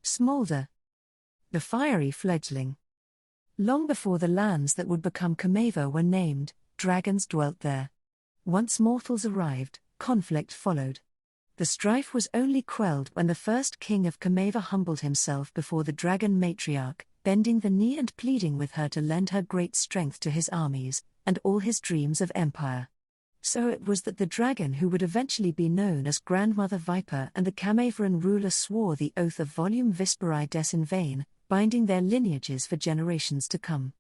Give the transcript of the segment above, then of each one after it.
Smolder, the fiery fledgling. Long before the lands that would become Comeva were named, dragons dwelt there. Once mortals arrived, conflict followed. The strife was only quelled when the first king of Comeva humbled himself before the dragon matriarch, bending the knee and pleading with her to lend her great strength to his armies, and all his dreams of empire. So it was that the dragon who would eventually be known as Grandmother Viper and the Cameveran ruler swore the oath of Volume Visperi Des in vain, binding their lineages for generations to come.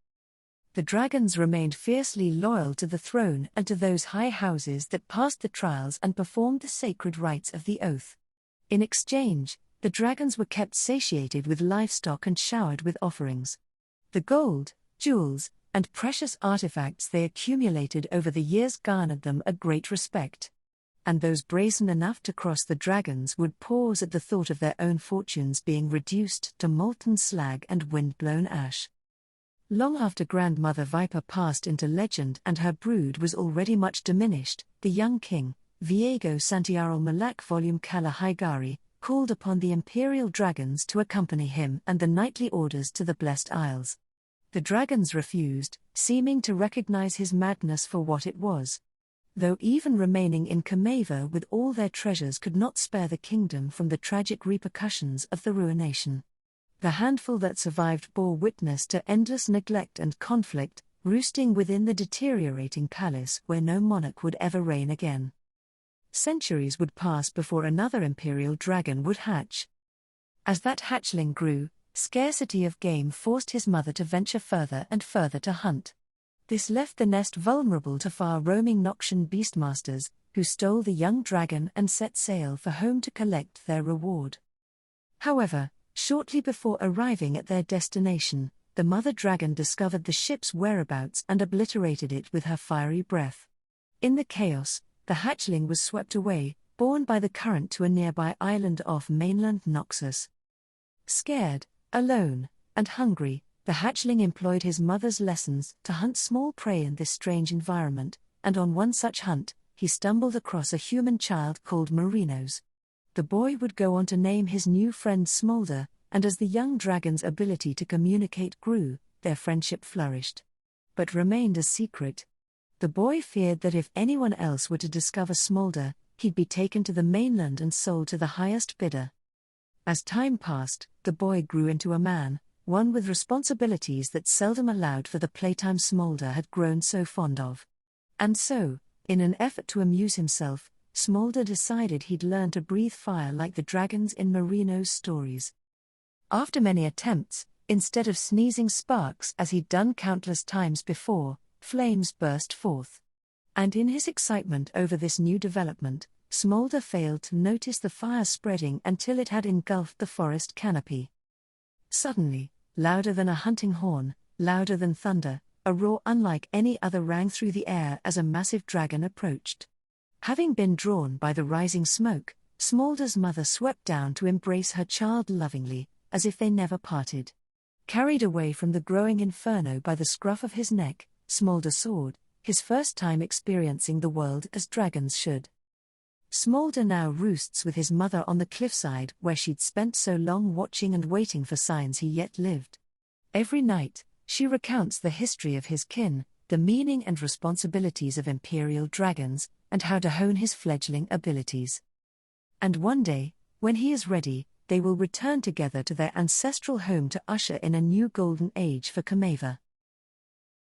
The dragons remained fiercely loyal to the throne and to those high houses that passed the trials and performed the sacred rites of the oath. In exchange, the dragons were kept satiated with livestock and showered with offerings. The gold, jewels, and precious artifacts they accumulated over the years garnered them a great respect. And those brazen enough to cross the dragons would pause at the thought of their own fortunes being reduced to molten slag and wind-blown ash. Long after Grandmother Viper passed into legend and her brood was already much diminished, the young king, Viego Santiaral Malak Volume Kala Haigari, called upon the imperial dragons to accompany him and the knightly orders to the Blessed Isles. The dragons refused, seeming to recognize his madness for what it was. Though even remaining in Comeva with all their treasures could not spare the kingdom from the tragic repercussions of the ruination. The handful that survived bore witness to endless neglect and conflict, roosting within the deteriorating palace where no monarch would ever reign again. Centuries would pass before another imperial dragon would hatch. As that hatchling grew, scarcity of game forced his mother to venture further and further to hunt. This left the nest vulnerable to far-roaming Noxian beastmasters, who stole the young dragon and set sail for home to collect their reward. However, shortly before arriving at their destination, the mother dragon discovered the ship's whereabouts and obliterated it with her fiery breath. In the chaos, the hatchling was swept away, borne by the current to a nearby island off mainland Noxus. Scared, alone, and hungry, the hatchling employed his mother's lessons to hunt small prey in this strange environment, and on one such hunt, he stumbled across a human child called Marinos. The boy would go on to name his new friend Smolder, and as the young dragon's ability to communicate grew, their friendship flourished. But remained a secret. The boy feared that if anyone else were to discover Smolder, he'd be taken to the mainland and sold to the highest bidder. As time passed, the boy grew into a man, one with responsibilities that seldom allowed for the playtime Smolder had grown so fond of. And so, in an effort to amuse himself, Smolder decided he'd learn to breathe fire like the dragons in Marino's stories. After many attempts, instead of sneezing sparks as he'd done countless times before, flames burst forth. And in his excitement over this new development, Smolder failed to notice the fire spreading until it had engulfed the forest canopy. Suddenly, louder than a hunting horn, louder than thunder, a roar unlike any other rang through the air as a massive dragon approached. Having been drawn by the rising smoke, Smolder's mother swept down to embrace her child lovingly, as if they never parted. Carried away from the growing inferno by the scruff of his neck, Smolder soared, his first time experiencing the world as dragons should. Smolder now roosts with his mother on the cliffside where she'd spent so long watching and waiting for signs he yet lived. Every night, she recounts the history of his kin, the meaning and responsibilities of imperial dragons, and how to hone his fledgling abilities. And one day, when he is ready, they will return together to their ancestral home to usher in a new golden age for Comeva.